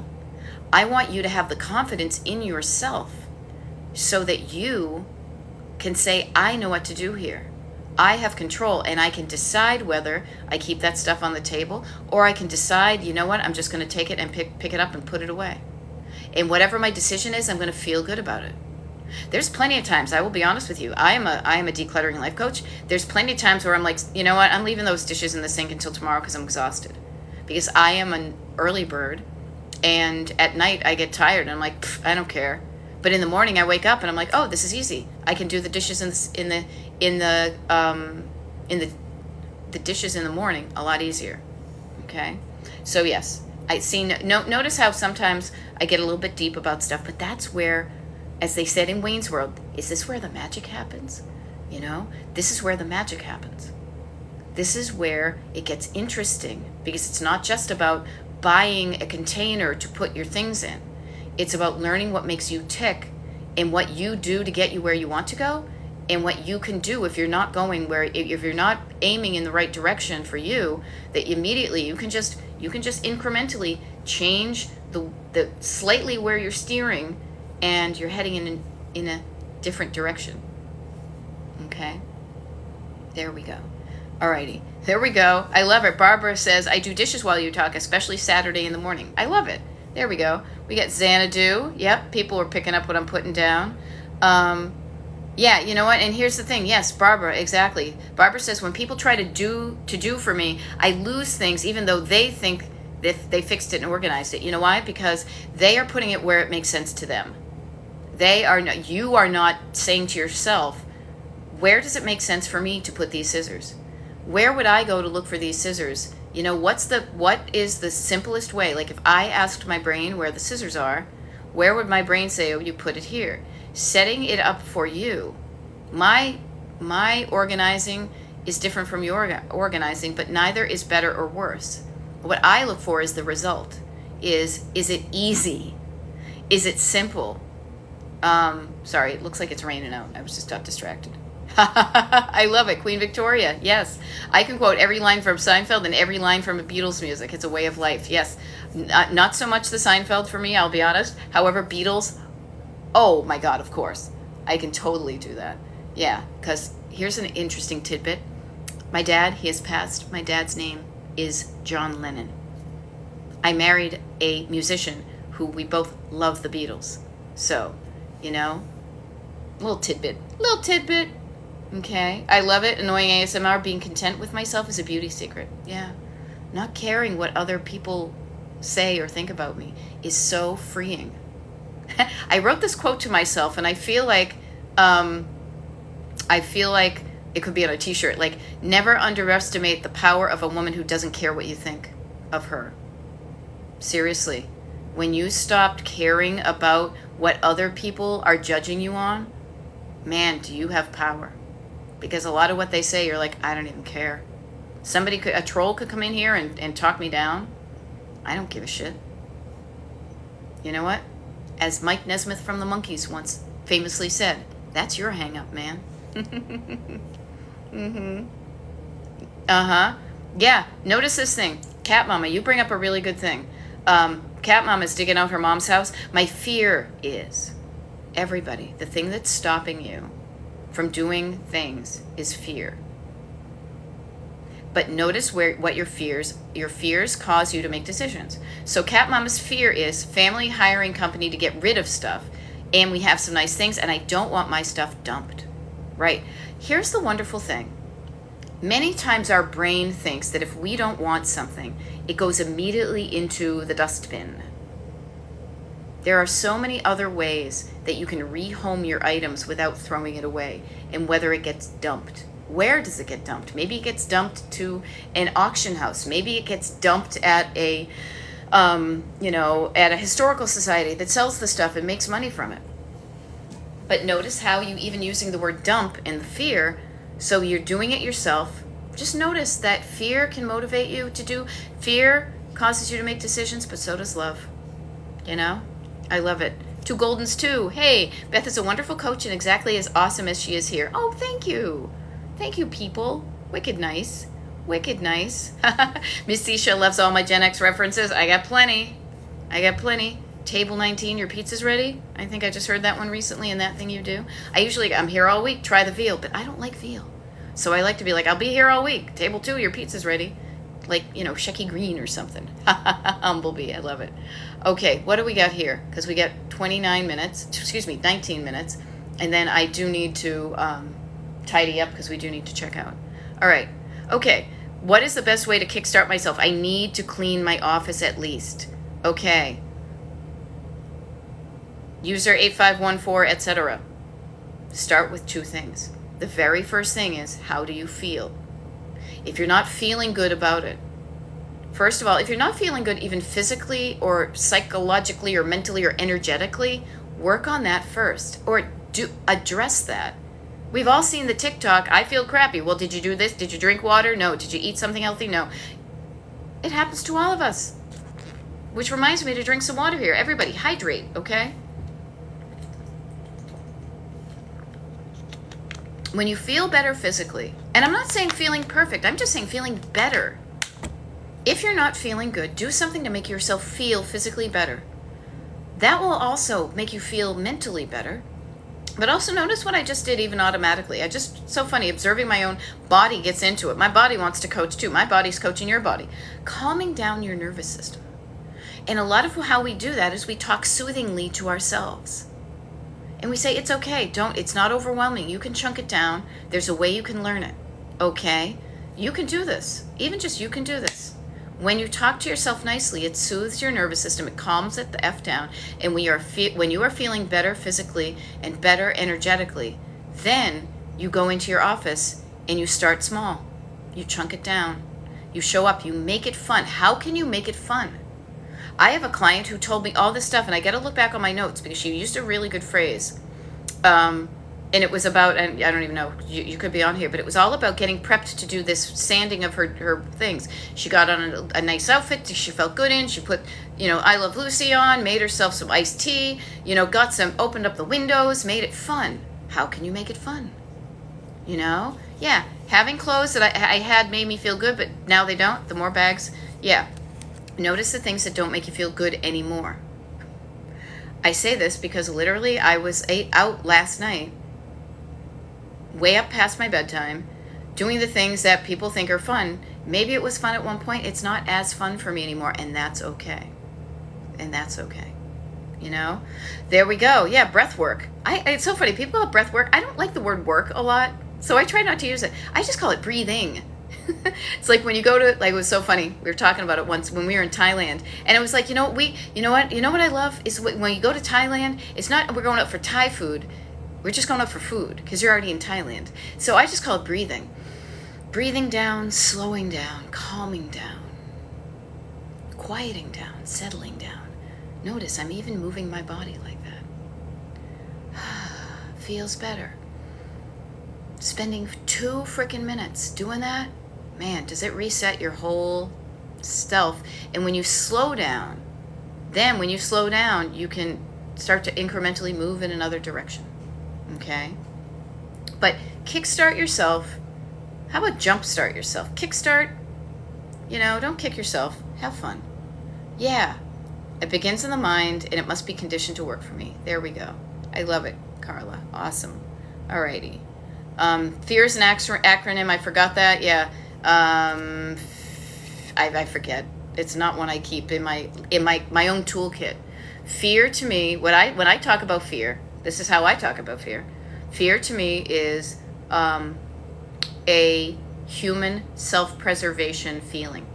A: I want you to have the confidence in yourself so that you can say, I know what to do here. I have control, and I can decide whether I keep that stuff on the table, or I can decide, you know what, I'm just going to take it and pick it up and put it away. And whatever my decision is, I'm going to feel good about it. There's plenty of times, I will be honest with you, I am a decluttering life coach. There's plenty of times where I'm like, you know what, I'm leaving those dishes in the sink until tomorrow because I'm exhausted. Because I am an early bird, and at night I get tired, and I'm like, I don't care. But in the morning I wake up and I'm like, oh, this is easy. I can do the dishes in the the dishes in the morning a lot easier. Okay? So yes, I see. Notice how sometimes I get a little bit deep about stuff, but that's where, as they said in Wayne's World, is this where the magic happens? This is where the magic happens. This is where it gets interesting, because it's not just about buying a container to put your things in. It's about learning what makes you tick and what you do to get you where you want to go, and what you can do if you're not going if you're not aiming in the right direction for you, that immediately you can just incrementally change the slightly where you're steering, and you're heading in a different direction. Okay? There we go. Alrighty. There we go. I love it. Barbara says, I do dishes while you talk, especially Saturday in the morning. I love it. There we go. We got Xanadu. Yep, people are picking up what I'm putting down. Yeah, you know what? And here's the thing. Yes, Barbara, exactly. Barbara says, when people try to do for me, I lose things even though they think that they fixed it and organized it. You know why? Because they are putting it where it makes sense to them. You are not saying to yourself, where does it make sense for me to put these scissors? Where would I go to look for these scissors? What is the simplest way? Like, if I asked my brain where the scissors are, where would my brain say, oh, you put it here? Setting it up for you. My organizing is different from your organizing, but neither is better or worse. What I look for is the result. Is it easy? Is it simple? Sorry, it looks like it's raining out. I was just got distracted. I love it. Queen Victoria. Yes. I can quote every line from Seinfeld and every line from a Beatles music. It's a way of life. Yes. Not so much the Seinfeld for me, I'll be honest. However, Beatles, oh my God, of course. I can totally do that. Yeah, because here's an interesting tidbit. My dad, he has passed. My dad's name is John Lennon. I married a musician who we both love the Beatles. So, little tidbit. Okay, I love it. Annoying ASMR. Being content with myself is a beauty secret. Yeah, not caring what other people say or think about me is so freeing. I wrote this quote to myself, and I feel like it could be on a t-shirt. Like, never underestimate the power of a woman who doesn't care what you think of her. Seriously, when you stopped caring about what other people are judging you on, man, do you have power. Because a lot of what they say, you're like, I don't even care. A troll could come in here and talk me down. I don't give a shit. You know what? As Mike Nesmith from the Monkees once famously said, that's your hang-up, man. Mm-hmm. Uh-huh. Yeah, notice this thing. Cat Mama, you bring up a really good thing. Cat Mama's digging out her mom's house. My fear is, everybody, the thing that's stopping you from doing things is fear. But notice what your fears cause you to make decisions. So Cat Mama's fear is family hiring company to get rid of stuff, and we have some nice things, and I don't want my stuff dumped. Right. Here's the wonderful thing. Many times our brain thinks that if we don't want something, it goes immediately into the dustbin. There are so many other ways that you can rehome your items without throwing it away, and whether it gets dumped. Where does it get dumped? Maybe it gets dumped to an auction house. Maybe it gets dumped at a historical society that sells the stuff and makes money from it. But notice how you even using the word dump and the fear, so you're doing it yourself. Just notice that fear can motivate you to do. Fear causes you to make decisions, but so does love. I love it. Two Goldens too. Hey, Beth is a wonderful coach and exactly as awesome as she is here. Oh, thank you. Thank you, people. Wicked nice. Wicked nice. Miss Sisha loves all my Gen X references. I got plenty. Table 19, your pizza's ready? I think I just heard that one recently, and that thing you do. I'm here all week, try the veal, but I don't like veal. So I like to be like, I'll be here all week. Table 2, your pizza's ready. Like, Shecky Green or something. Humblebee, I love it. Okay, what do we got here? Because we got 19 minutes. And then I do need to tidy up because we do need to check out. All right. Okay. What is the best way to kickstart myself? I need to clean my office at least. Okay. User 8514, etc. Start with two things. The very first thing is, how do you feel? If you're not feeling good about it, first of all, if you're not feeling good even physically or psychologically or mentally or energetically, work on that first, or address that. We've all seen the TikTok, I feel crappy. Well, did you do this? Did you drink water? No. Did you eat something healthy? No. It happens to all of us. Which reminds me to drink some water here. Everybody, hydrate, okay? When you feel better physically, and I'm not saying feeling perfect, I'm just saying feeling better. If you're not feeling good, do something to make yourself feel physically better. That will also make you feel mentally better. But also notice what I just did even automatically. So funny, observing my own body gets into it. My body wants to coach too. My body's coaching your body. Calming down your nervous system. And a lot of how we do that is we talk soothingly to ourselves. And we say, it's okay, it's not overwhelming. You can chunk it down. There's a way you can learn it. Okay? You can do this. Even just you can do this. When you talk to yourself nicely, it soothes your nervous system. It calms it the F down. And when you are feeling better physically and better energetically, then you go into your office and you start small. You chunk it down. You show up. You make it fun. How can you make it fun? I have a client who told me all this stuff, and I got to look back on my notes because she used a really good phrase. And it was about, and I don't even know, you could be on here, but it was all about getting prepped to do this sanding of her things. She got on a nice outfit she felt good in. She put, I Love Lucy on, made herself some iced tea, opened up the windows, made it fun. How can you make it fun? Yeah, having clothes that I had made me feel good, but now they don't. The more bags, yeah. Notice the things that don't make you feel good anymore. I say this because literally I was out last night, way up past my bedtime, doing the things that people think are fun. Maybe it was fun at one point. It's not as fun for me anymore, and that's okay. And that's okay. There we go. Yeah, breath work. It's so funny. People call it breath work. I don't like the word work a lot, so I try not to use it. I just call it breathing. It's like when you go to, it was so funny. We were talking about it once when we were in Thailand, and it was like, what I love is when you go to Thailand, it's not we're going out for Thai food. We're just going out for food because you're already in Thailand. So I just call it breathing. Breathing down, slowing down, calming down, quieting down, settling down. Notice I'm even moving my body like that. Feels better. Spending 2 freaking minutes doing that, man, does it reset your whole self. And when you slow down, you can start to incrementally move in another direction. Okay? But kickstart yourself. How about jumpstart yourself? Kickstart, don't kick yourself. Have fun. Yeah. It begins in the mind, and it must be conditioned to work for me. There we go. I love it, Carla. Awesome. Alrighty. Fear is an acronym. I forgot that. Yeah. I forget. It's not one I keep in my own toolkit. Fear to me, when I talk about fear, this is how I talk about fear. Fear to me is a human self-preservation feeling.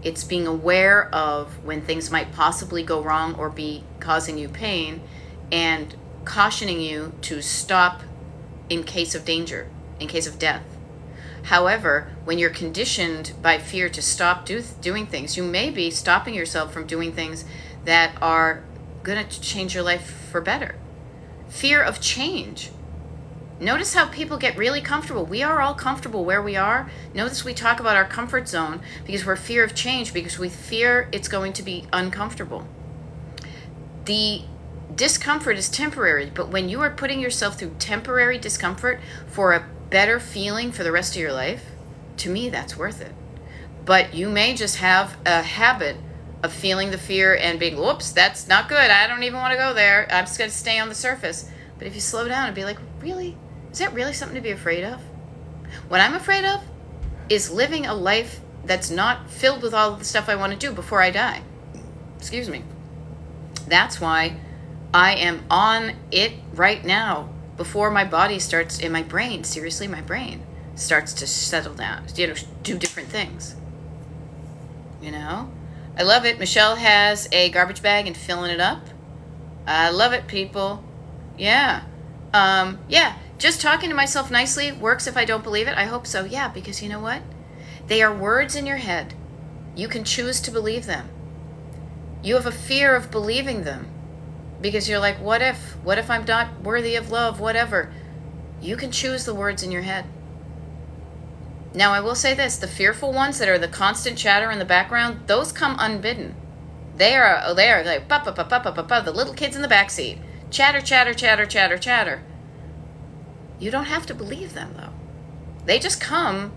A: It's being aware of when things might possibly go wrong or be causing you pain, and cautioning you to stop in case of danger, in case of death. However, when you're conditioned by fear to stop doing things, you may be stopping yourself from doing things that are going to change your life for better. Fear of change. Notice how people get really comfortable. We are all comfortable where we are. Notice we talk about our comfort zone because we're fear of change, because we fear it's going to be uncomfortable. The discomfort is temporary, but when you are putting yourself through temporary discomfort for a better feeling for the rest of your life, to me, that's worth it. But you may just have a habit of feeling the fear and being, whoops, that's not good. I don't even want to go there. I'm just going to stay on the surface. But if you slow down and be like, really? Is that really something to be afraid of? What I'm afraid of is living a life that's not filled with all of the stuff I want to do before I die. Excuse me. That's why I am on it right now, before my body starts, and my brain, seriously, my brain starts to settle down, do different things. I love it. Michelle has a garbage bag and filling it up. I love it, people. Yeah. Just talking to myself nicely works if I don't believe it? I hope so. Yeah, because you know what? They are words in your head. You can choose to believe them. You have a fear of believing them because you're like, what if? What if I'm not worthy of love? Whatever. You can choose the words in your head. Now, I will say this. The fearful ones that are the constant chatter in the background, those come unbidden. They are like, the little kids in the backseat. Chatter, chatter, chatter, chatter, chatter. You don't have to believe them, though. They just come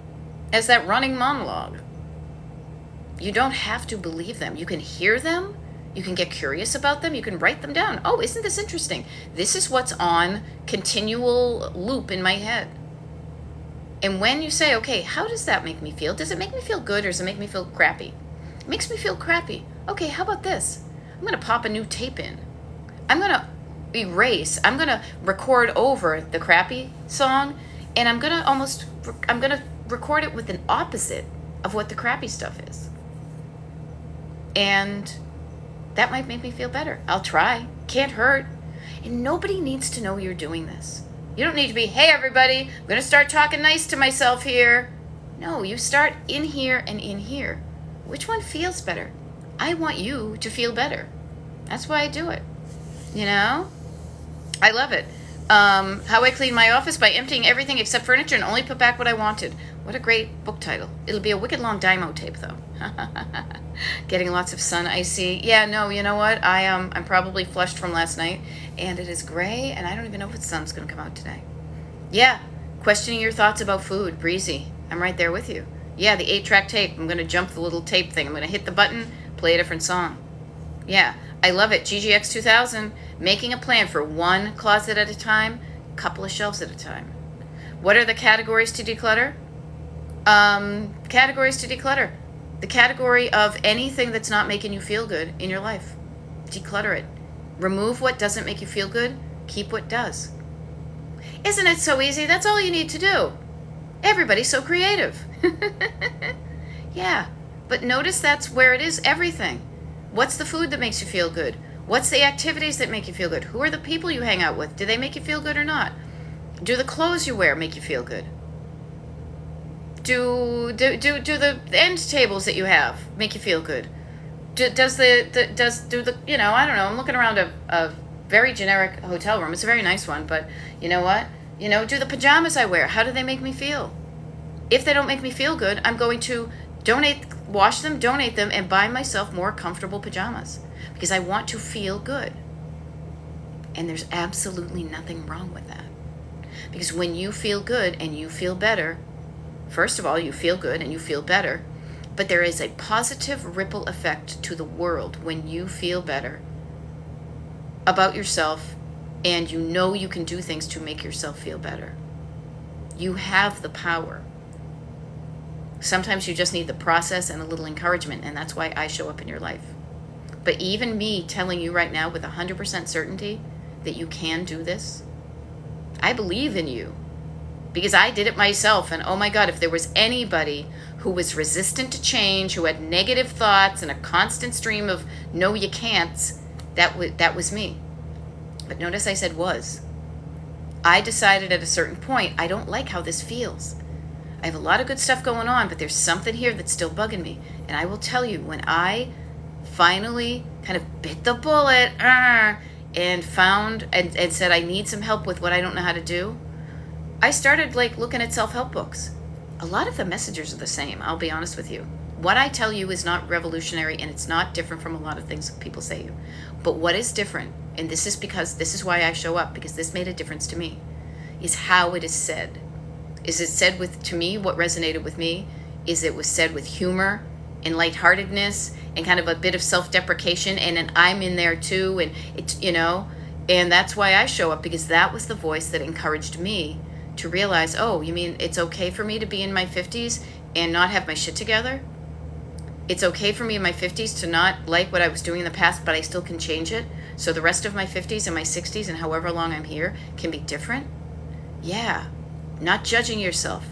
A: as that running monologue. You don't have to believe them. You can hear them. You can get curious about them. You can write them down. Oh, isn't this interesting? This is what's on continual loop in my head. And when you say, okay, how does that make me feel? Does it make me feel good or does it make me feel crappy? It makes me feel crappy. Okay, how about this? I'm going to pop a new tape in. I'm going to erase. I'm going to record over the crappy song, and I'm going to record it with an opposite of what the crappy stuff is. And that might make me feel better. I'll try. Can't hurt. And nobody needs to know you're doing this. You don't need to be, hey, everybody, I'm going to start talking nice to myself here. No, you start in here and in here. Which one feels better? I want you to feel better. That's why I do it. You know? I love it. How I Clean My Office by Emptying Everything Except Furniture and Only Put Back What I Wanted. What a great book title. It'll be a wicked long Dymo tape, though. Getting lots of sun, I see. Yeah, no, you know what? I'm probably flushed from last night, and it is gray, and I don't even know if the sun's going to come out today. Yeah, questioning your thoughts about food. Breezy. I'm right there with you. Yeah, the 8-track tape. I'm going to jump the little tape thing. I'm going to hit the button, play a different song. Yeah, I love it. GGX 2000. Making a plan for one closet at a time, couple of shelves at a time. What are the categories to declutter? Categories to declutter. The category of anything that's not making you feel good in your life. Declutter it. Remove what doesn't make you feel good. Keep what does. Isn't it so easy? That's all you need to do. Everybody's so creative. Yeah, but notice that's where it is, everything. What's the food that makes you feel good? What's the activities that make you feel good? Who are the people you hang out with? Do they make you feel good or not? Do the clothes you wear make you feel good? Do the end tables that you have make you feel good? I don't know, I'm looking around a very generic hotel room. It's a very nice one, but you know what? Do the pajamas I wear, how do they make me feel? If they don't make me feel good, I'm going to wash them, donate them, and buy myself more comfortable pajamas because I want to feel good. And there's absolutely nothing wrong with that. Because when you feel good and you feel better, first of all, you feel good and you feel better, but there is a positive ripple effect to the world when you feel better about yourself and you know you can do things to make yourself feel better. You have the power. Sometimes you just need the process and a little encouragement, and that's why I show up in your life. But even me telling you right now with 100% certainty that you can do this, I believe in you because I did it myself. And oh my God, if there was anybody who was resistant to change, who had negative thoughts and a constant stream of no, you can't, that was me. But notice I said was. I decided at a certain point, I don't like how this feels. I have a lot of good stuff going on, but there's something here that's still bugging me. And I will tell you, when I finally kind of bit the bullet and found and said I need some help with what I don't know how to do, I started looking at self-help books. A lot of the messages are the same, I'll be honest with you. What I tell you is not revolutionary, and it's not different from a lot of things people say to you. But what is different, and this is why I show up, because this made a difference to me, is how it is said. Is it said to me, what resonated with me, is it was said with humor and lightheartedness and kind of a bit of self-deprecation, and an I'm in there too, and it's, and that's why I show up, because that was the voice that encouraged me to realize, oh, you mean it's okay for me to be in my 50s and not have my shit together? It's okay for me in my 50s to not like what I was doing in the past, but I still can change it. So the rest of my 50s and my 60s and however long I'm here can be different? Yeah. Not judging yourself.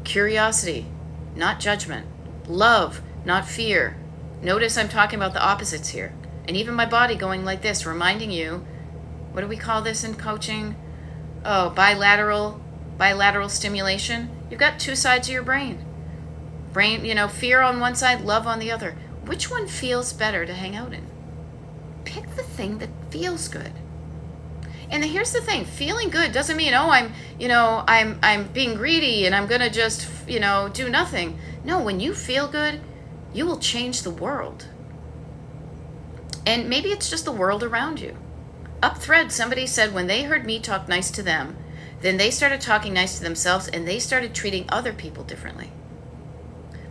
A: Curiosity, not judgment. Love, not fear. Notice I'm talking about the opposites here. And even my body going like this, reminding you, what do we call this in coaching? Oh, bilateral stimulation. You've got two sides of your brain. Fear on one side, love on the other. Which one feels better to hang out in? Pick the thing that feels good. And here's the thing, feeling good doesn't mean, I'm being greedy and I'm going to just, do nothing. No, when you feel good, you will change the world. And maybe it's just the world around you. Up thread, somebody said when they heard me talk nice to them, then they started talking nice to themselves and they started treating other people differently.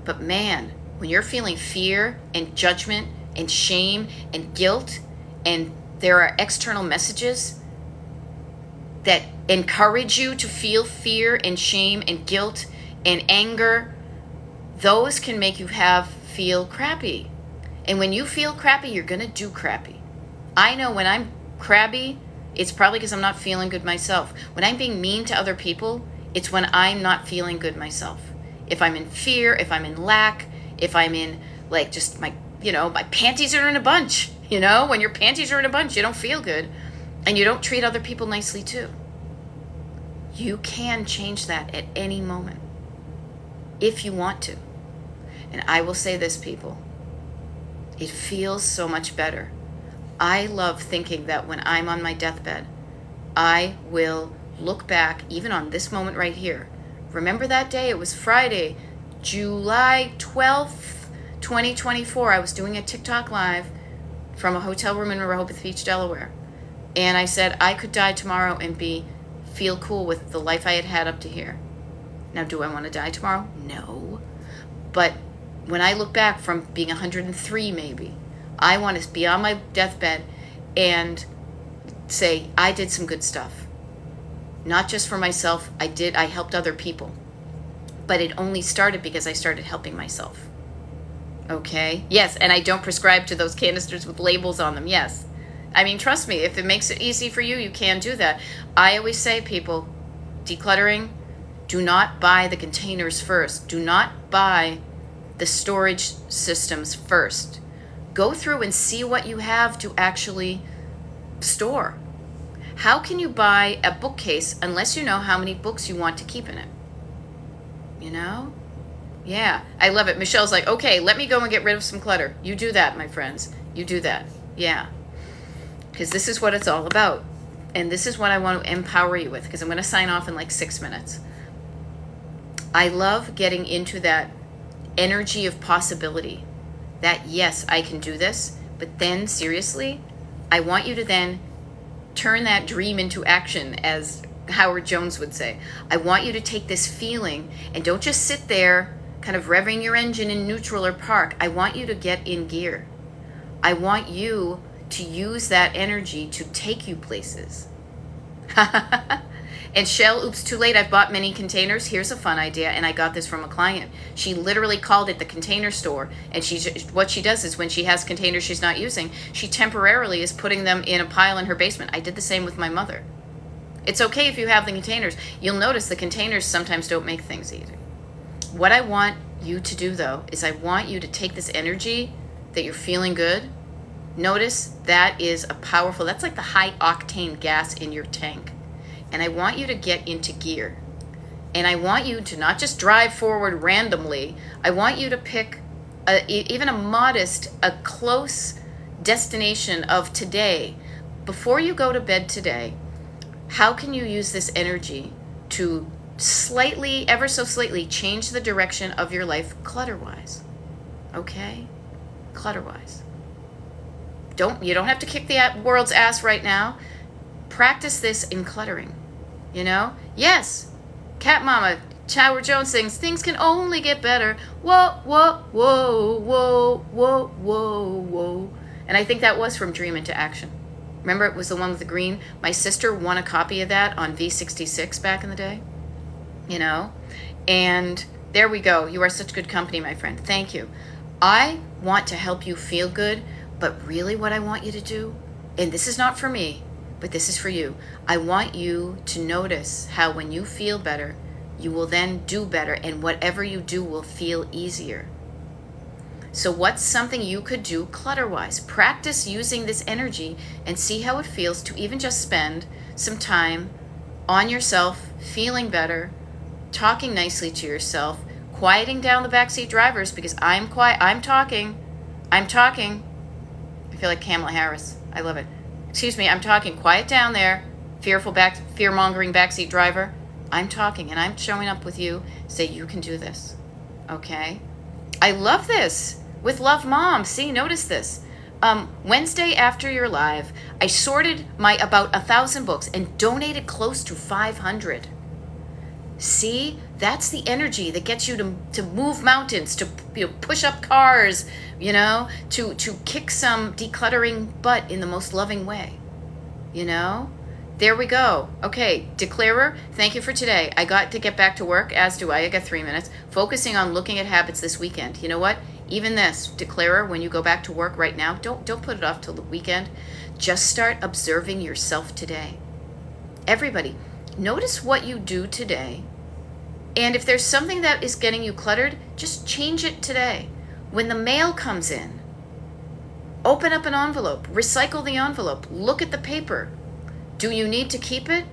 A: But man, when you're feeling fear and judgment and shame and guilt, and there are external messages that encourage you to feel fear and shame and guilt and anger, those can make you feel crappy. And when you feel crappy, you're going to do crappy. I know when I'm crabby, it's probably because I'm not feeling good myself. When I'm being mean to other people, it's when I'm not feeling good myself. If I'm in fear, if I'm in lack, if I'm in just my panties are in a bunch. When your panties are in a bunch, you don't feel good and you don't treat other people nicely too. You can change that at any moment if you want to. And I will say this, people, it feels so much better. I love thinking that when I'm on my deathbed, I will look back, even on this moment right here. Remember that day? It was Friday, July 12th, 2024. I was doing a TikTok live from a hotel room in Rehoboth Beach, Delaware. And I said I could die tomorrow and feel cool with the life I had up to here. Now, do I want to die tomorrow? No. But when I look back from being 103 maybe, I want to be on my deathbed and say, I did some good stuff. Not just for myself, I helped other people. But it only started because I started helping myself. Okay? Yes, and I don't prescribe to those canisters with labels on them. Yes. I mean, trust me, if it makes it easy for you, you can do that. I always say, people, decluttering, do not buy the containers first. Do not buy the storage systems first. Go through and see what you have to actually store. How can you buy a bookcase unless you know how many books you want to keep in it? Yeah, I love it. Michelle's like, okay, let me go and get rid of some clutter. You do that, my friends. You do that. Yeah. Because this is what it's all about. And this is what I want to empower you with, because I'm going to sign off in 6 minutes. I love getting into that energy of possibility. That, yes, I can do this. But then, seriously, I want you to then turn that dream into action, as Howard Jones would say. I want you to take this feeling and don't just sit there kind of revving your engine in neutral or park. I want you to get in gear. I want you to use that energy to take you places. And Shell, oops, too late. I've bought many containers. Here's a fun idea, and I got this from a client. She literally called it the container store, and what she does is when she has containers she's not using, she temporarily is putting them in a pile in her basement. I did the same with my mother. It's okay if you have the containers. You'll notice the containers sometimes don't make things easy. What I want you to do, though, is I want you to take this energy that you're feeling good. Notice that is that's like the high octane gas in your tank. And I want you to get into gear. And I want you to not just drive forward randomly. I want you to pick even a close destination of today. Before you go to bed today, how can you use this energy to slightly, ever so slightly, change the direction of your life clutter-wise? Okay? Clutter-wise. You don't have to kick the world's ass right now. Practice this in cluttering. Yes, Cat Mama, Howard Jones sings, things can only get better. Whoa, whoa, whoa, whoa, whoa, whoa, whoa. And I think that was from Dream into Action. Remember, it was the one with the green? My sister won a copy of that on V66 back in the day. And there we go. You are such good company, my friend. Thank you. I want to help you feel good, but really what I want you to do, and this is not for me, but this is for you. I want you to notice how when you feel better, you will then do better, and whatever you do will feel easier. So what's something you could do clutter-wise? Practice using this energy and see how it feels to even just spend some time on yourself, feeling better, talking nicely to yourself, quieting down the backseat drivers, because I'm quiet. I'm talking. I feel like Kamala Harris. I love it. Excuse me, I'm talking. Quiet down there, fear-mongering backseat driver. I'm talking, and I'm showing up with you. Say, you can do this. Okay? I love this. With Love Mom. See, notice this. Wednesday after your live, I sorted my about 1,000 books and donated close to 500. See, that's the energy that gets you to move mountains, to push up cars, to kick some decluttering butt in the most loving way. There we go. Okay, Declarer, thank you for today. I got to get back to work, as do I. I got 3 minutes. Focusing on looking at habits this weekend. You know what? Even this, Declarer, when you go back to work right now, don't put it off till the weekend. Just start observing yourself today. Everybody, notice what you do today. And if there's something that is getting you cluttered, just change it today. When the mail comes in, open up an envelope, recycle the envelope, look at the paper. Do you need to keep it?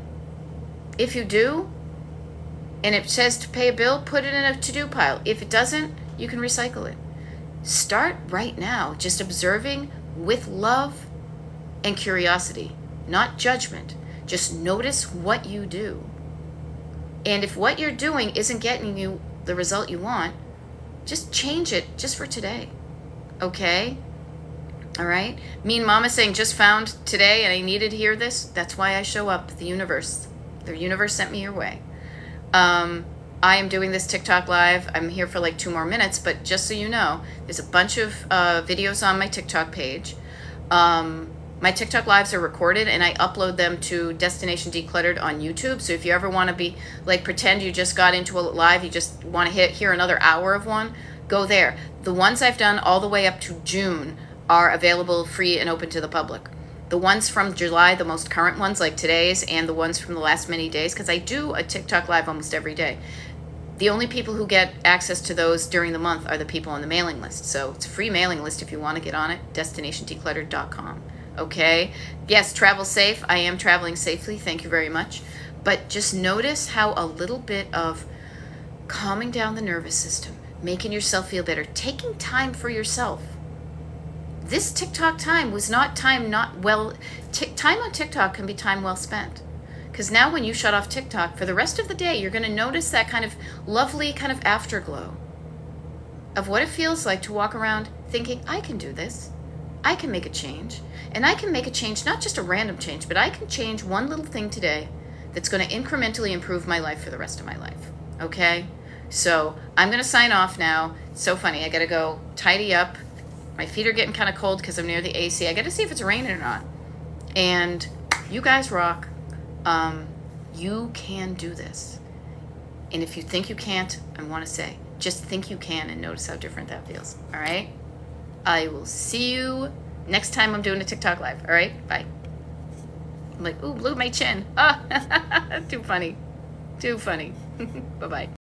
A: If you do, and it says to pay a bill, put it in a to-do pile. If it doesn't, you can recycle it. Start right now, just observing with love and curiosity, not judgment. Just notice what you do. And if what you're doing isn't getting you the result you want, just change it just for today. Okay? All right? Mean Mama saying, just found today and I needed to hear this. That's why I show up. The universe sent me your way. I am doing this TikTok live. I'm here for like 2 more minutes, but just so you know, there's a bunch of videos on my TikTok page. My TikTok lives are recorded and I upload them to Destination Decluttered on YouTube. So if you ever want to pretend you just got into a live, you just want to hear another hour of one, go there. The ones I've done all the way up to June are available free and open to the public. The ones from July, the most current ones like today's, and the ones from the last many days, because I do a TikTok live almost every day. The only people who get access to those during the month are the people on the mailing list. So it's a free mailing list if you want to get on it, destinationdecluttered.com. Okay? Yes, travel safe. I am traveling safely. Thank you very much. But just notice how a little bit of calming down the nervous system, making yourself feel better, taking time for yourself. This TikTok time was not time time on TikTok can be time well spent. Because now when you shut off TikTok, for the rest of the day, you're going to notice that kind of lovely kind of afterglow of what it feels like to walk around thinking, I can do this. I can make a change. And I can make a change, not just a random change, but I can change one little thing today that's going to incrementally improve my life for the rest of my life. Okay? So I'm going to sign off now. It's so funny. I got to go tidy up. My feet are getting kind of cold because I'm near the AC. I got to see if it's raining or not. And you guys rock. You can do this. And if you think you can't, I want to say, just think you can and notice how different that feels. All right? I will see you next time I'm doing a TikTok live. All right? Bye. I'm like, ooh, blew my chin. Ah, too funny. Too funny. Bye-bye.